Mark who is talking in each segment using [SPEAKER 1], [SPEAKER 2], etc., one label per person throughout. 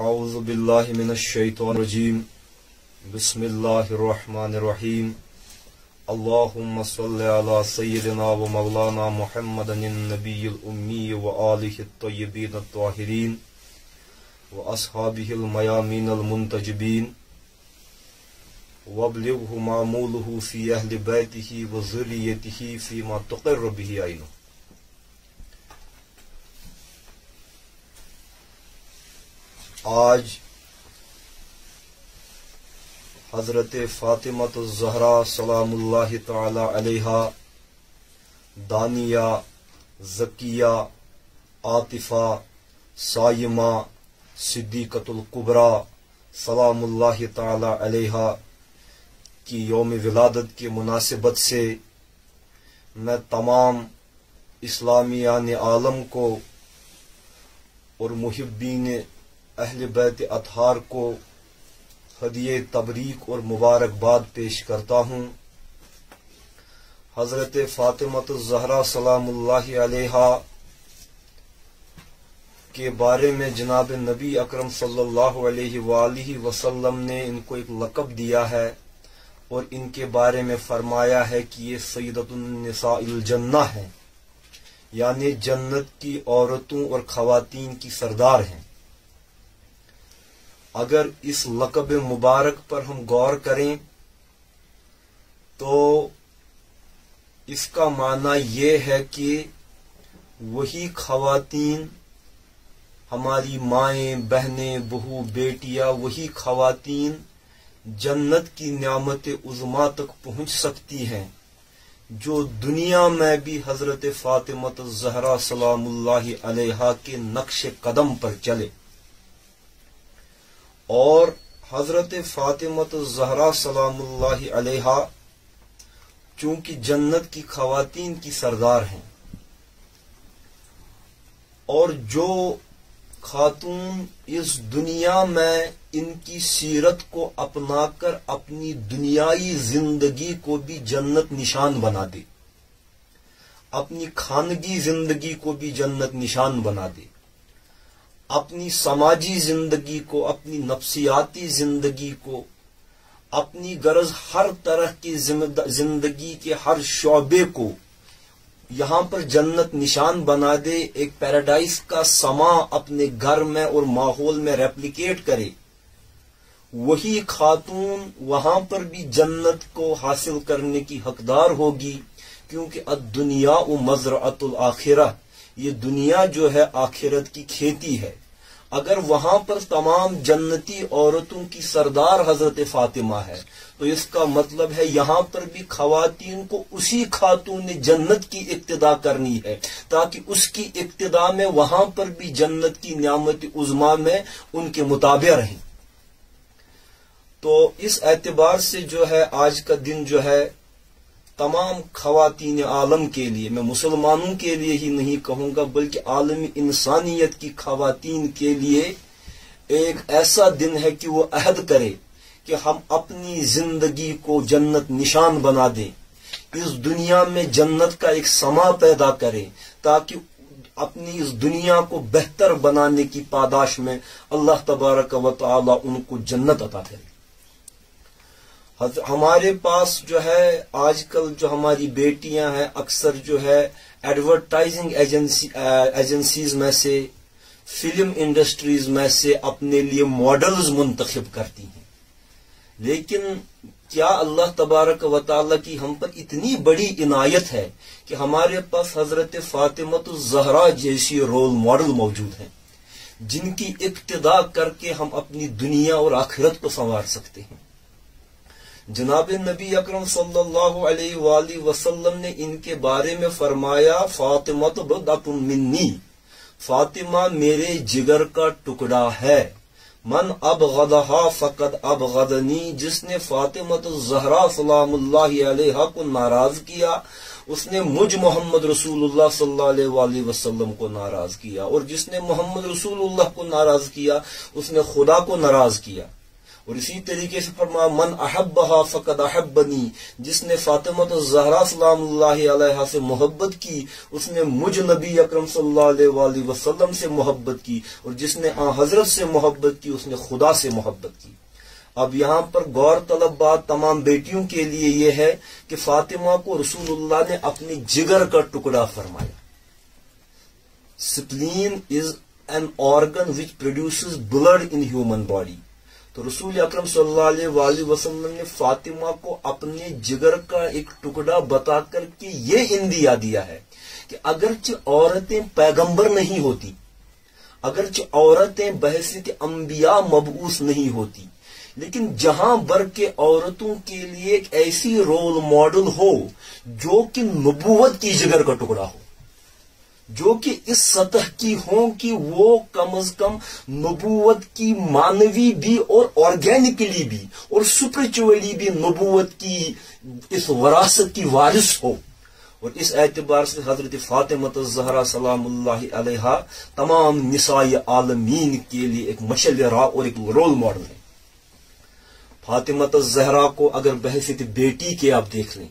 [SPEAKER 1] اعوذ باللہ من الشیطان الرجیم بسم اللہ الرحمن الرحیم اللہم صلی علی سیدنا و مولانا محمد النبی الامی و آلہ الطیبین الطاہرین و اصحابہ المیامین المنتجبین وابلغہ معمولہ فی اہل بیتہ و ذریتہ فیما تقر بہ عینہ۔ آج حضرت فاطمہ الزہرا سلام اللہ تعالی علیہا، دانیہ، زکیہ، عاطفہ، صائمہ، صدیقۃ الکبریٰ سلام اللہ تعالی علیہا کی یوم ولادت کی مناسبت سے میں تمام اسلامیان عالم کو اور محبین اہل بیت اطہار کو ہدیہ تبریک اور مبارکباد پیش کرتا ہوں۔ حضرت فاطمہ الزہرا سلام اللہ علیہا کے بارے میں جناب نبی اکرم صلی اللہ علیہ وآلہ وسلم نے ان کو ایک لقب دیا ہے اور ان کے بارے میں فرمایا ہے کہ یہ سیدۃ النساء الجنہ ہیں، یعنی جنت کی عورتوں اور خواتین کی سردار ہیں۔ اگر اس لقب مبارک پر ہم غور کریں تو اس کا معنی یہ ہے کہ وہی خواتین، ہماری مائیں، بہنیں، بہو، بیٹیاں، وہی خواتین جنت کی نعمت عظمیٰ تک پہنچ سکتی ہیں جو دنیا میں بھی حضرت فاطمہ الزہرا سلام اللہ علیہا کے نقش قدم پر چلے۔ اور حضرت فاطمہ الزہرا سلام اللہ علیہا چونکہ جنت کی خواتین کی سردار ہیں، اور جو خاتون اس دنیا میں ان کی سیرت کو اپنا کر اپنی دنیائی زندگی کو بھی جنت نشان بنا دے، اپنی خاندگی زندگی کو بھی جنت نشان بنا دے، اپنی سماجی زندگی کو، اپنی نفسیاتی زندگی کو، اپنی غرض ہر طرح کی زندگی کے ہر شعبے کو یہاں پر جنت نشان بنا دے، ایک پیراڈائز کا سما اپنے گھر میں اور ماحول میں ریپلیکیٹ کرے، وہی خاتون وہاں پر بھی جنت کو حاصل کرنے کی حقدار ہوگی، کیونکہ الدنیا مزرعۃ الآخرہ، یہ دنیا جو ہے آخرت کی کھیتی ہے۔ اگر وہاں پر تمام جنتی عورتوں کی سردار حضرت فاطمہ ہے تو اس کا مطلب ہے یہاں پر بھی خواتین کو اسی خاتون جنت کی اقتدا کرنی ہے، تاکہ اس کی اقتدا میں وہاں پر بھی جنت کی نعمت عظمیٰ میں ان کے مطابع رہیں۔ تو اس اعتبار سے جو ہے آج کا دن جو ہے تمام خواتین عالم کے لیے، میں مسلمانوں کے لیے ہی نہیں کہوں گا بلکہ عالمی انسانیت کی خواتین کے لیے ایک ایسا دن ہے کہ وہ عہد کرے کہ ہم اپنی زندگی کو جنت نشان بنا دیں، اس دنیا میں جنت کا ایک سما پیدا کریں، تاکہ اپنی اس دنیا کو بہتر بنانے کی پاداش میں اللہ تبارک و تعالی ان کو جنت عطا کرے۔ ہمارے پاس جو ہے آج کل جو ہماری بیٹیاں ہیں اکثر جو ہے ایڈورٹائزنگ ایجنسیز میں سے، فلم انڈسٹریز میں سے اپنے لیے ماڈلز منتخب کرتی ہیں، لیکن کیا اللہ تبارک و تعالی کی ہم پر اتنی بڑی عنایت ہے کہ ہمارے پاس حضرت فاطمہ الزہرا جیسی رول ماڈل موجود ہیں جن کی اقتدا کر کے ہم اپنی دنیا اور آخرت کو سنوار سکتے ہیں۔ جناب نبی اکرم صلی اللہ علیہ وآلہ وسلم نے ان کے بارے میں فرمایا فاطمہ بضعۃ منی، فاطمہ میرے جگر کا ٹکڑا ہے، من ابغضھا فقد ابغضنی، جس نے فاطمہ الزہرا سلام اللہ علیہا کو ناراض کیا اس نے مجھ محمد رسول اللہ صلی اللہ علیہ وآلہ وسلم کو ناراض کیا، اور جس نے محمد رسول اللہ کو ناراض کیا اس نے خدا کو ناراض کیا۔ اور اسی طریقے سے فرمایا من احبها فقد احبنی، جس نے فاطمہ الزہرا سلام اللہ علیہا سے محبت کی اس نے مجھ نبی اکرم صلی اللہ علیہ وآلہ وسلم سے محبت کی، اور جس نے حضرت سے محبت کی اس نے خدا سے محبت کی۔ اب یہاں پر غور طلب بات تمام بیٹیوں کے لیے یہ ہے کہ فاطمہ کو رسول اللہ نے اپنی جگر کا ٹکڑا فرمایا۔ spleen is an organ which produces blood in human body۔ تو رسول اکرم صلی اللہ علیہ وآلہ وسلم نے فاطمہ کو اپنے جگر کا ایک ٹکڑا بتا کر کے یہ اندیا دیا ہے کہ اگرچہ عورتیں پیغمبر نہیں ہوتی، اگرچہ عورتیں بحیثیت انبیاء مبعوث نہیں ہوتی، لیکن جہاں بر کے عورتوں کے لیے ایک ایسی رول ماڈل ہو جو کہ نبوت کی جگر کا ٹکڑا ہو، جو کہ اس سطح کی ہوں کہ وہ کم از کم نبوت کی مانوی بھی اور آرگینکلی بھی اور سپرچولی بھی نبوت کی اس وراثت کی وارث ہو۔ اور اس اعتبار سے حضرت فاطمہ الزہرا سلام اللہ علیہا تمام نساء عالمین کے لیے ایک مشعل راہ اور ایک رول ماڈل ہے۔ فاطمہ الزہرا کو اگر بحیثیت بیٹی کے آپ دیکھ لیں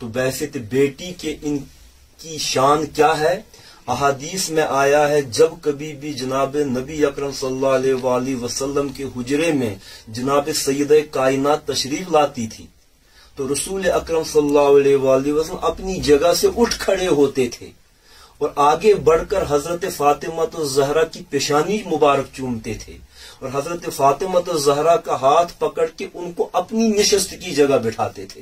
[SPEAKER 1] تو بحیثیت بیٹی کے ان کی شان کیا ہے؟ احادیث میں آیا ہے جب کبھی بھی جناب نبی اکرم صلی اللہ علیہ وآلہ وسلم کے حجرے میں جناب سیدہ کائنات تشریف لاتی تھی تو رسول اکرم صلی اللہ علیہ وآلہ وسلم اپنی جگہ سے اٹھ کھڑے ہوتے تھے اور آگے بڑھ کر حضرت فاطمہ الزہرا کی پیشانی مبارک چومتے تھے اور حضرت فاطمہ الزہرا کا ہاتھ پکڑ کے ان کو اپنی نشست کی جگہ بٹھاتے تھے۔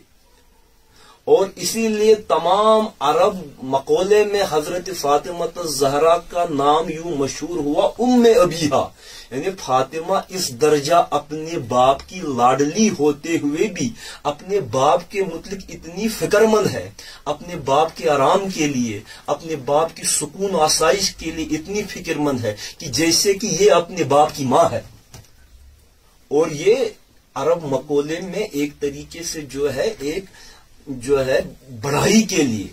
[SPEAKER 1] اور اسی لیے تمام عرب مقولے میں حضرت فاطمہ الزہرا کا نام یوں مشہور ہوا ام ابیہا، یعنی فاطمہ اس درجہ اپنے باپ کی لاڈلی ہوتے ہوئے بھی اپنے باپ کے متعلق اتنی فکر مند ہے، اپنے باپ کے آرام کے لیے، اپنے باپ کی سکون آسائش کے لیے اتنی فکر مند ہے کہ جیسے کہ یہ اپنے باپ کی ماں ہے۔ اور یہ عرب مقولے میں ایک طریقے سے جو ہے بڑائی کے لیے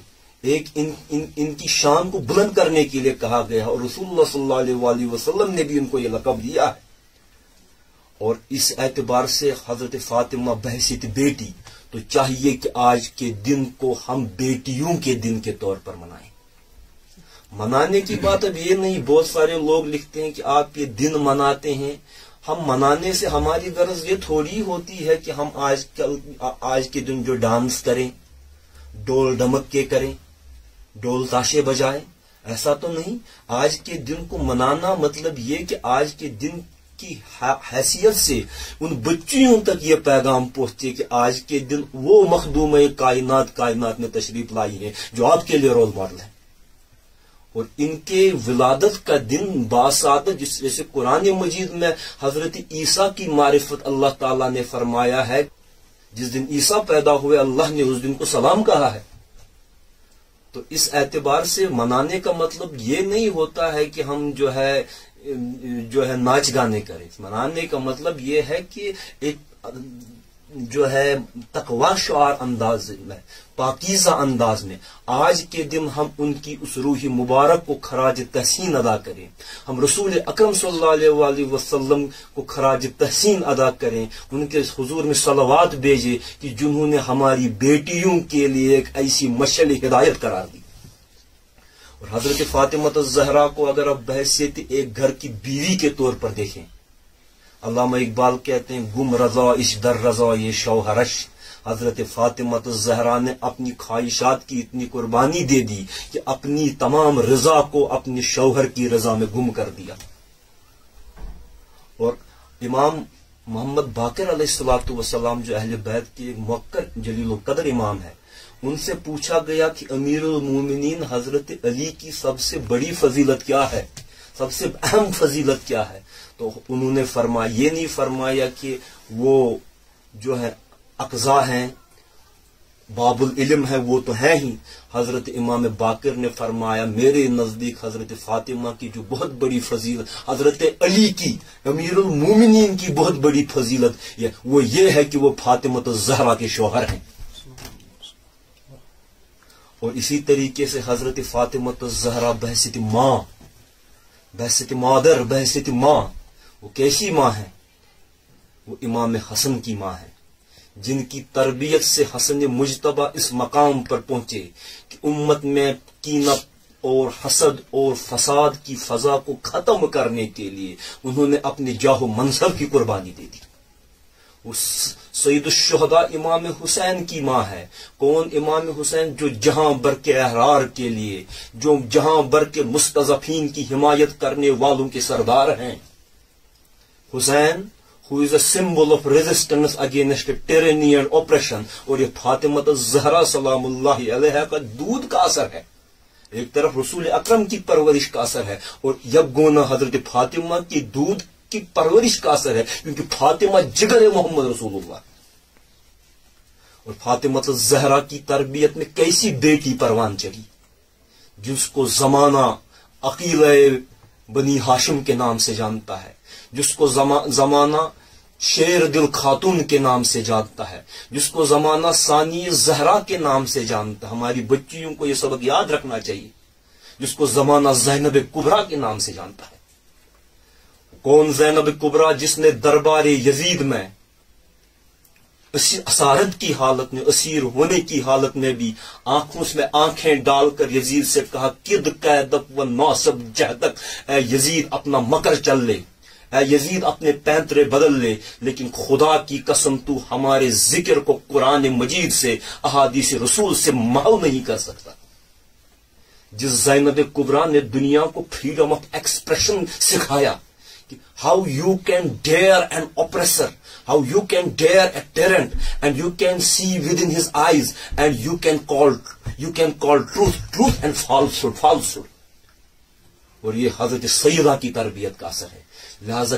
[SPEAKER 1] ایک ان کی شان کو بلند کرنے کے لیے کہا گیا ہے، اور رسول اللہ صلی اللہ علیہ وآلہ وسلم نے بھی ان کو یہ لقب دیا ہے۔ اور اس اعتبار سے حضرت فاطمہ بحیثیت بیٹی تو چاہیے کہ آج کے دن کو ہم بیٹیوں کے دن کے طور پر منائیں۔ منانے کی بات اب یہ نہیں، بہت سارے لوگ لکھتے ہیں کہ آپ یہ دن مناتے ہیں، ہم منانے سے ہماری غرض یہ تھوڑی ہوتی ہے کہ ہم آج کے دن جو ڈانس کریں، ڈول ڈمک کے کریں، ڈول تاشے بجائیں، ایسا تو نہیں۔ آج کے دن کو منانا مطلب یہ کہ آج کے دن کی حیثیت سے ان بچیوں تک یہ پیغام پہنچے کہ آج کے دن وہ مخدوم کائنات میں تشریف لائی ہے جو آپ کے لیے رول ماڈل ہے، اور ان کے ولادت کا دن باسعادت، جیسے قرآن مجید میں حضرت عیسیٰ کی معرفت اللہ تعالیٰ نے فرمایا ہے، جس دن عیسیٰ پیدا ہوئے اللہ نے اس دن کو سلام کہا ہے۔ تو اس اعتبار سے منانے کا مطلب یہ نہیں ہوتا ہے کہ ہم جو ہے ناچ گانے کریں، منانے کا مطلب یہ ہے کہ ایک جو ہے تقوی شعار انداز میں، پاکیزہ انداز میں آج کے دن ہم ان کی اس روح مبارک کو خراج تحسین ادا کریں، ہم رسول اکرم صلی اللہ علیہ وآلہ وسلم کو خراج تحسین ادا کریں، ان کے حضور میں صلوات بھیجیں کہ جنہوں نے ہماری بیٹیوں کے لیے ایک ایسی مشعل ہدایت قرار دی۔ اور حضرت فاطمہ الزہرا کو اگر آپ بحیثیت ایک گھر کی بیوی کے طور پر دیکھیں، علامہ اقبال کہتے ہیں گم رضا اش در رضا یہ شوہرش، حضرت فاطمہ الزہرا نے اپنی خواہشات کی اتنی قربانی دے دی کہ اپنی تمام رضا کو اپنے شوہر کی رضا میں گم کر دیا۔ اور امام محمد باقر علیہ الصلوۃ والسلام جو اہل بیت کے ایک موقر جلیل القدر امام ہے، ان سے پوچھا گیا کہ امیر المومنین حضرت علی کی سب سے بڑی فضیلت کیا ہے، سب سے اہم فضیلت کیا ہے؟ تو انہوں نے فرمایا، یہ نہیں فرمایا کہ وہ جو ہے اقضا ہیں، باب العلم ہے، وہ تو ہیں ہی۔ حضرت امام باقر نے فرمایا میرے نزدیک حضرت فاطمہ کی جو بہت بڑی فضیلت، حضرت علی کی امیر المومنین کی بہت بڑی فضیلت وہ یہ ہے کہ وہ فاطمہ الزہرا کے شوہر ہیں۔ اور اسی طریقے سے حضرت فاطمہ الزہرا بحیثیت ماں، بحیثیت مادر، بحیثیت ماں، وہ کیسی ماں ہے؟ وہ امام حسن کی ماں ہے، جن کی تربیت سے حسن مجتبی اس مقام پر پہنچے کہ امت میں کینہ اور حسد اور فساد کی فضا کو ختم کرنے کے لیے انہوں نے اپنے جاہ و منصب کی قربانی دے دی۔ وہ سید الشہداء امام حسین کی ماں ہے۔ کون امام حسین؟ جو جہاں بر کے احرار کے لیے، جو جہاں بر کے مستضعفین کی حمایت کرنے والوں کے سردار ہیں۔ حسین who is a symbol of resistance against tyranny and oppression، اور یہ فاطمہ الزہرا سلام اللہ علیہا کا دودھ کا اثر ہے، ایک طرف رسول اکرم کی پرورش کا اثر ہے، اور یکگونا حضرت فاطمہ کی دودھ کی پرورش کا اثر ہے، کیونکہ فاطمہ جگر محمد رسول اللہ۔ اور فاطمہ الزہرا کی تربیت میں کیسی بیٹی پروان چڑھی، جس کو زمانہ عقیلہ بنی ہاشم کے نام سے جانتا ہے، جس کو زمانہ شیر دل خاتون کے نام سے جانتا ہے، جس کو زمانہ ثانی زہرا کے نام سے جانتا ہے۔ ہماری بچیوں کو یہ سبق یاد رکھنا چاہیے، جس کو زمانہ زینب کبریٰ کے نام سے جانتا ہے۔ کون زینب کبریٰ؟ جس نے دربار یزید میں اسارت کی حالت میں، اسیر ہونے کی حالت میں بھی آنکھوں میں آنکھیں ڈال کر یزید سے کہا کد قیدک و ناصب جہدک، اے یزید اپنا مکر چل لے، اے یزید اپنے پینترے بدل لے، لیکن خدا کی قسم تو ہمارے ذکر کو قرآن مجید سے، احادیث رسول سے محو نہیں کر سکتا۔ جس زینب کبریٰ نے دنیا کو فریڈم آف ایکسپریشن سکھایا کہ how you can dare an oppressor, how you can dare a tyrant, and you can see within his eyes, and you can call truth and falsehood. اور یہ حضرت سیدہ کی تربیت کا اثر ہے۔ لہذا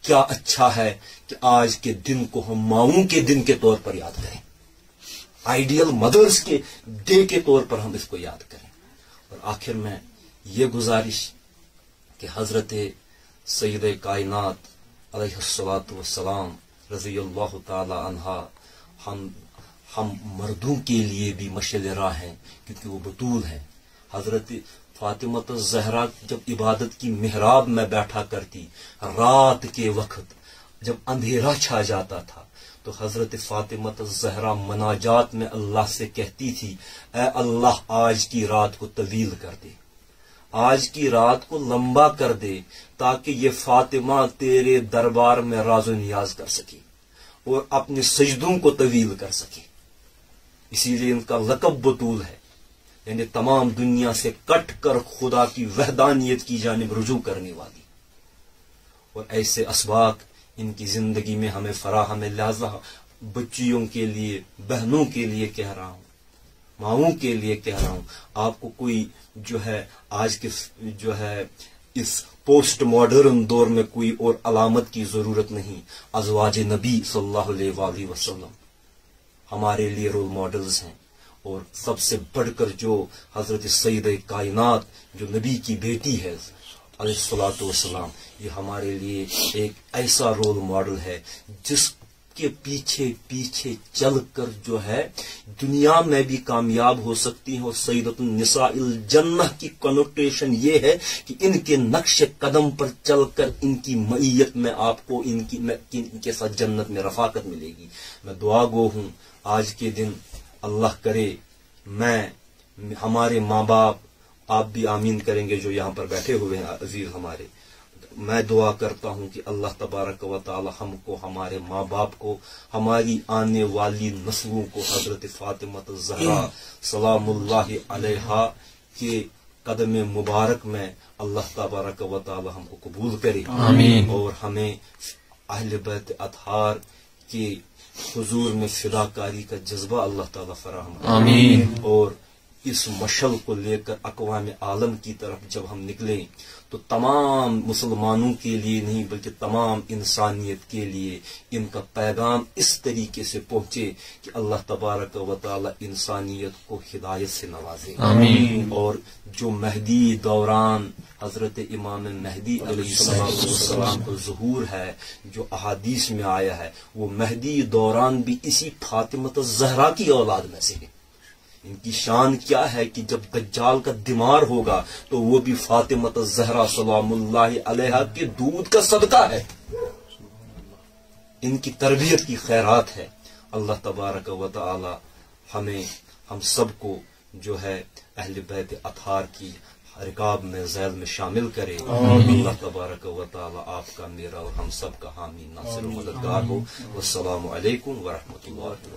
[SPEAKER 1] کیا اچھا ہے کہ آج کے دن کو ہم ماؤں کے دن کے طور پر یاد کریں، آئیڈیل مدرس کے ڈے کے طور پر ہم اس کو یاد کریں۔ اور آخر میں یہ گزارش کہ حضرت سید کائنات علیہ الصلوۃ والسلام رضی اللہ تعالی عنہا ہم مردوں کے لیے بھی مشعل راہ ہیں، کیونکہ وہ بطول ہیں۔ حضرت فاطمہ الزہرا جب عبادت کی محراب میں بیٹھا کرتی، رات کے وقت جب اندھیرا چھا جاتا تھا، تو حضرت فاطمہ الزہرا مناجات میں اللہ سے کہتی تھی اے اللہ آج کی رات کو طویل کر دے، آج کی رات کو لمبا کر دے، تاکہ یہ فاطمہ تیرے دربار میں راز و نیاز کر سکے اور اپنے سجدوں کو طویل کر سکے۔ اسی لیے ان کا لقب بطول ہے، یعنی تمام دنیا سے کٹ کر خدا کی وحدانیت کی جانب رجوع کرنے والی۔ اور ایسے اسباق ان کی زندگی میں ہمیں فراہم ہے۔ لہذا بچیوں کے لیے، بہنوں کے لیے کہہ رہا ہوں، ماؤں کے لیے کہہ رہا ہوں، آپ کو کوئی جو ہے آج کے جو ہے اس پوسٹ ماڈرن دور میں کوئی اور علامت کی ضرورت نہیں۔ ازواج نبی صلی اللہ علیہ وآلہ وسلم ہمارے لیے رول ماڈلز ہیں، اور سب سے بڑھ کر جو حضرت سید کائنات جو نبی کی بیٹی ہے علیہ الصلوۃ والسلام، یہ ہمارے لیے ایک ایسا رول ماڈل ہے جس کے پیچھے پیچھے چل کر جو ہے دنیا میں بھی کامیاب ہو سکتی ہیں۔ اور سیدۃ النساء الجنہ کی کنوٹیشن یہ ہے کہ ان کے نقش قدم پر چل کر ان کی معیت میں آپ کو ان کے ساتھ جنت میں رفاقت ملے گی۔ میں دعا گو ہوں آج کے دن اللہ کرے ہمارے ماں باپ، آپ بھی آمین کریں گے جو یہاں پر بیٹھے ہوئے ہیں عزیز ہمارے، میں دعا کرتا ہوں کہ اللہ تبارک و تعالی ہم کو، ہمارے ماں باپ کو، ہماری آنے والی نسلوں کو حضرت فاطمہ الزہرا سلام اللہ علیہا کے قدم مبارک میں اللہ تبارک و تعالی ہم کو قبول کرے، آمین، اور ہمیں اہل بیت اطہار کے حضور میں فداکاری کا جذبہ اللہ تعالی فراہم کرے، آمین۔ اور اس مشعل کو لے کر اقوام عالم کی طرف جب ہم نکلیں تو تمام مسلمانوں کے لیے نہیں بلکہ تمام انسانیت کے لیے ان کا پیغام اس طریقے سے پہنچے کہ اللہ تبارک و تعالی انسانیت کو ہدایت سے نوازے، آمین۔ اور جو مہدی دوران حضرت امام مہدی علیہ السلام کو ظہور ہے، جو احادیث میں آیا ہے، وہ مہدی دوران بھی اسی فاطمہ الزہرا کی اولاد میں سے ہے۔ ان کی شان کیا ہے کہ جب دجال کا دمار ہوگا تو وہ بھی فاطمہ الزہرا سلام اللہ علیہا کے دودھ کا صدقہ ہے۔ ان کی تربیت کی خیرات ہے. اللہ تبارک و تعالی ہمیں ہم سب کو جو ہے اہل بیت اطہار کی رکاب میں ذیل میں شامل کرے. اللہ تبارک و تعالی آپ کا میرا اور ہم سب کا حامی ناصر و مددگار ہو. والسلام علیکم ورحمۃ اللہ.